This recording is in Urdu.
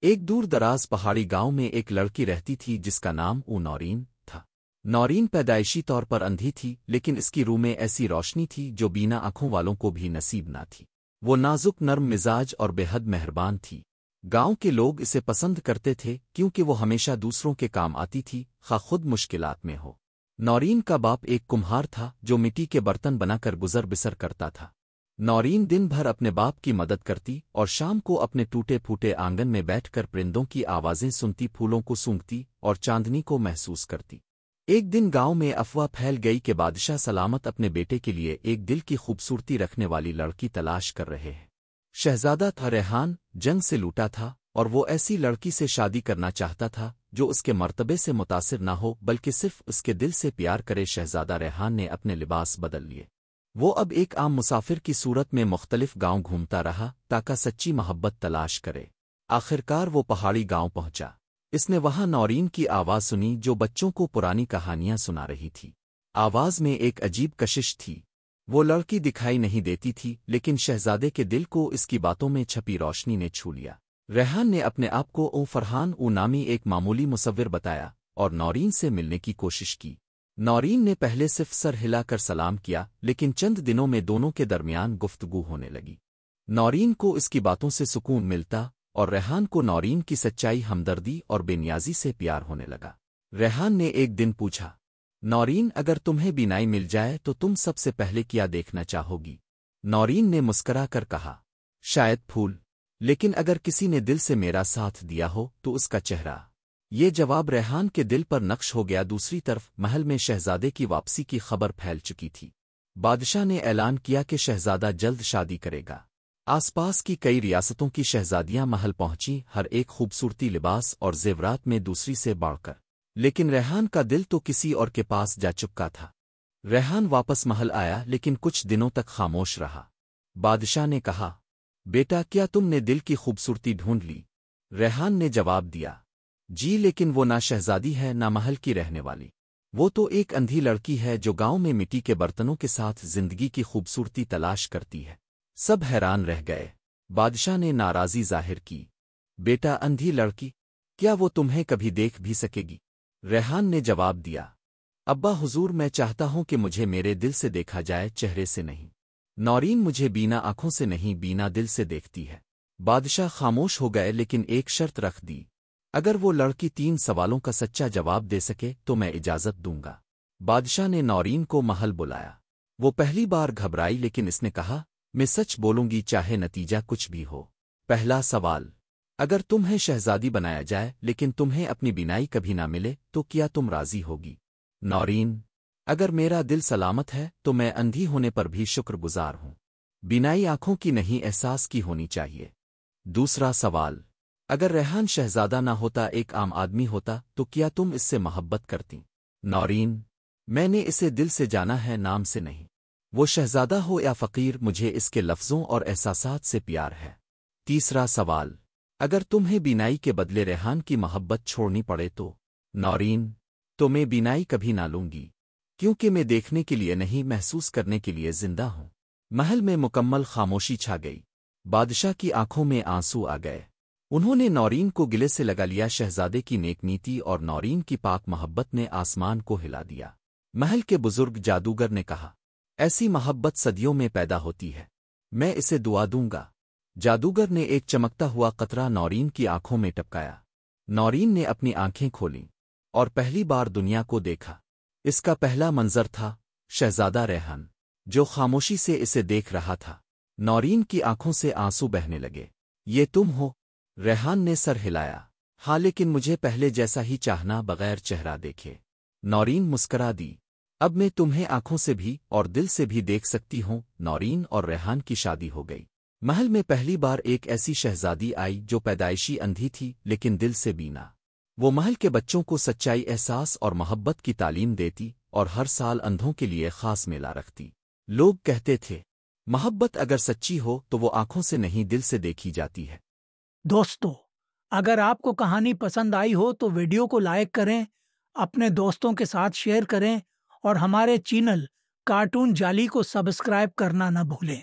ایک دور دراز پہاڑی گاؤں میں ایک لڑکی رہتی تھی جس کا نام نورین تھا۔ نورین پیدائشی طور پر اندھی تھی، لیکن اس کی روح میں ایسی روشنی تھی جو بینا آنکھوں والوں کو بھی نصیب نہ تھی۔ وہ نازک نرم مزاج اور بے حد مہربان تھی۔ گاؤں کے لوگ اسے پسند کرتے تھے کیونکہ وہ ہمیشہ دوسروں کے کام آتی تھی، خواہ خود مشکلات میں ہو۔ نورین کا باپ ایک کمہار تھا جو مٹی کے برتن بنا کر گزر بسر کرتا تھا۔ نورین دن بھر اپنے باپ کی مدد کرتی اور شام کو اپنے ٹوٹے پھوٹے آنگن میں بیٹھ کر پرندوں کی آوازیں سنتی، پھولوں کو سونگتی اور چاندنی کو محسوس کرتی۔ ایک دن گاؤں میں افواہ پھیل گئی کہ بادشاہ سلامت اپنے بیٹے کے لیے ایک دل کی خوبصورتی رکھنے والی لڑکی تلاش کر رہے ہیں۔ شہزادہ تھا ریحان، جنگ سے لوٹا تھا اور وہ ایسی لڑکی سے شادی کرنا چاہتا تھا جو اس کے مرتبے سے متاثر نہ ہو بلکہ صرف اس کے دل سے پیار کرے۔ شہزادہ ریحان نے اپنے لباس بدل لیے۔ وہ اب ایک عام مسافر کی صورت میں مختلف گاؤں گھومتا رہا تاکہ سچی محبت تلاش کرے۔ آخرکار وہ پہاڑی گاؤں پہنچا۔ اس نے وہاں نورین کی آواز سنی جو بچوں کو پرانی کہانیاں سنا رہی تھی۔ آواز میں ایک عجیب کشش تھی۔ وہ لڑکی دکھائی نہیں دیتی تھی، لیکن شہزادے کے دل کو اس کی باتوں میں چھپی روشنی نے چھو لیا۔ ریحان نے اپنے آپ کو فرحان نامی ایک معمولی مصور بتایا اور نورین سے ملنے کی کوشش کی۔ نورین نے پہلے صرف سر ہلا کر سلام کیا، لیکن چند دنوں میں دونوں کے درمیان گفتگو ہونے لگی۔ نورین کو اس کی باتوں سے سکون ملتا اور ریحان کو نورین کی سچائی، ہمدردی اور بے نیازی سے پیار ہونے لگا۔ ریحان نے ایک دن پوچھا، نورین اگر تمہیں بینائی مل جائے تو تم سب سے پہلے کیا دیکھنا چاہو گی؟ نورین نے مسکرا کر کہا، شاید پھول، لیکن اگر کسی نے دل سے میرا ساتھ دیا ہو تو اس کا چہرہ۔ یہ جواب ریحان کے دل پر نقش ہو گیا۔ دوسری طرف محل میں شہزادے کی واپسی کی خبر پھیل چکی تھی۔ بادشاہ نے اعلان کیا کہ شہزادہ جلد شادی کرے گا۔ آس پاس کی کئی ریاستوں کی شہزادیاں محل پہنچیں، ہر ایک خوبصورتی لباس اور زیورات میں دوسری سے بڑھ کر۔ لیکن ریحان کا دل تو کسی اور کے پاس جا چکا تھا۔ ریحان واپس محل آیا لیکن کچھ دنوں تک خاموش رہا۔ بادشاہ نے کہا، بیٹا کیا تم نے دل کی خوبصورتی ڈھونڈ لی؟ ریحان نے جواب دیا، جی، لیکن وہ نہ شہزادی ہے نہ محل کی رہنے والی۔ وہ تو ایک اندھی لڑکی ہے جو گاؤں میں مٹی کے برتنوں کے ساتھ زندگی کی خوبصورتی تلاش کرتی ہے۔ سب حیران رہ گئے۔ بادشاہ نے ناراضی ظاہر کی، بیٹا اندھی لڑکی، کیا وہ تمہیں کبھی دیکھ بھی سکے گی؟ ریحان نے جواب دیا، ابا حضور، میں چاہتا ہوں کہ مجھے میرے دل سے دیکھا جائے، چہرے سے نہیں۔ نورین مجھے بینا آنکھوں سے نہیں، بینا دل سے دیکھتی ہے۔ بادشاہ خاموش ہو گئے لیکن ایک شرط رکھ دی، اگر وہ لڑکی 3 سوالوں کا سچا جواب دے سکے تو میں اجازت دوں گا۔ بادشاہ نے نورین کو محل بلایا۔ وہ پہلی بار گھبرائی لیکن اس نے کہا، میں سچ بولوں گی چاہے نتیجہ کچھ بھی ہو۔ پہلا سوال، اگر تمہیں شہزادی بنایا جائے لیکن تمہیں اپنی بینائی کبھی نہ ملے تو کیا تم راضی ہوگی؟ نورین، اگر میرا دل سلامت ہے تو میں اندھی ہونے پر بھی شکر گزار ہوں۔ بینائی آنکھوں کی نہیں، احساس کی ہونی چاہیے۔ دوسرا سوال، اگر ریحان شہزادہ نہ ہوتا، ایک عام آدمی ہوتا، تو کیا تم اس سے محبت کرتی؟ نورین، میں نے اسے دل سے جانا ہے، نام سے نہیں۔ وہ شہزادہ ہو یا فقیر، مجھے اس کے لفظوں اور احساسات سے پیار ہے۔ تیسرا سوال، اگر تمہیں بینائی کے بدلے ریحان کی محبت چھوڑنی پڑے تو؟ نورین، تو میں بینائی کبھی نہ لوں گی، کیونکہ میں دیکھنے کے لیے نہیں، محسوس کرنے کے لیے زندہ ہوں۔ محل میں مکمل خاموشی چھا گئی۔ بادشاہ کی آنکھوں میں آنسو آ گئے۔ انہوں نے نورین کو گلے سے لگا لیا۔ شہزادے کی نیک نیتی اور نورین کی پاک محبت نے آسمان کو ہلا دیا۔ محل کے بزرگ جادوگر نے کہا، ایسی محبت صدیوں میں پیدا ہوتی ہے، میں اسے دعا دوں گا۔ جادوگر نے ایک چمکتا ہوا قطرہ نورین کی آنکھوں میں ٹپکایا۔ نورین نے اپنی آنکھیں کھولیں اور پہلی بار دنیا کو دیکھا۔ اس کا پہلا منظر تھا شہزادہ ریحان، جو خاموشی سے اسے دیکھ رہا تھا۔ نورین کی آنکھوں سے آنسو بہنے لگے۔ یہ تم ہو؟ ریحان نے سر ہلایا۔ ہاں، لیکن مجھے پہلے جیسا ہی چاہنا، بغیر چہرہ دیکھے۔ نورین مسکرا دی، اب میں تمہیں آنکھوں سے بھی اور دل سے بھی دیکھ سکتی ہوں۔ نورین اور ریحان کی شادی ہو گئی۔ محل میں پہلی بار ایک ایسی شہزادی آئی جو پیدائشی اندھی تھی لیکن دل سے بینا۔ وہ محل کے بچوں کو سچائی، احساس اور محبت کی تعلیم دیتی اور ہر سال اندھوں کے لیے خاص میلہ رکھتی۔ لوگ کہتے تھے، محبت اگر سچی ہو تو وہ آنکھوں سے نہیں، دل سے دیکھی جاتی ہے۔ دوستو، اگر آپ کو کہانی پسند آئی ہو تو ویڈیو کو لائک کریں، اپنے دوستوں کے ساتھ شیئر کریں اور ہمارے چینل کارٹون جالی کو سبسکرائب کرنا نہ بھولیں۔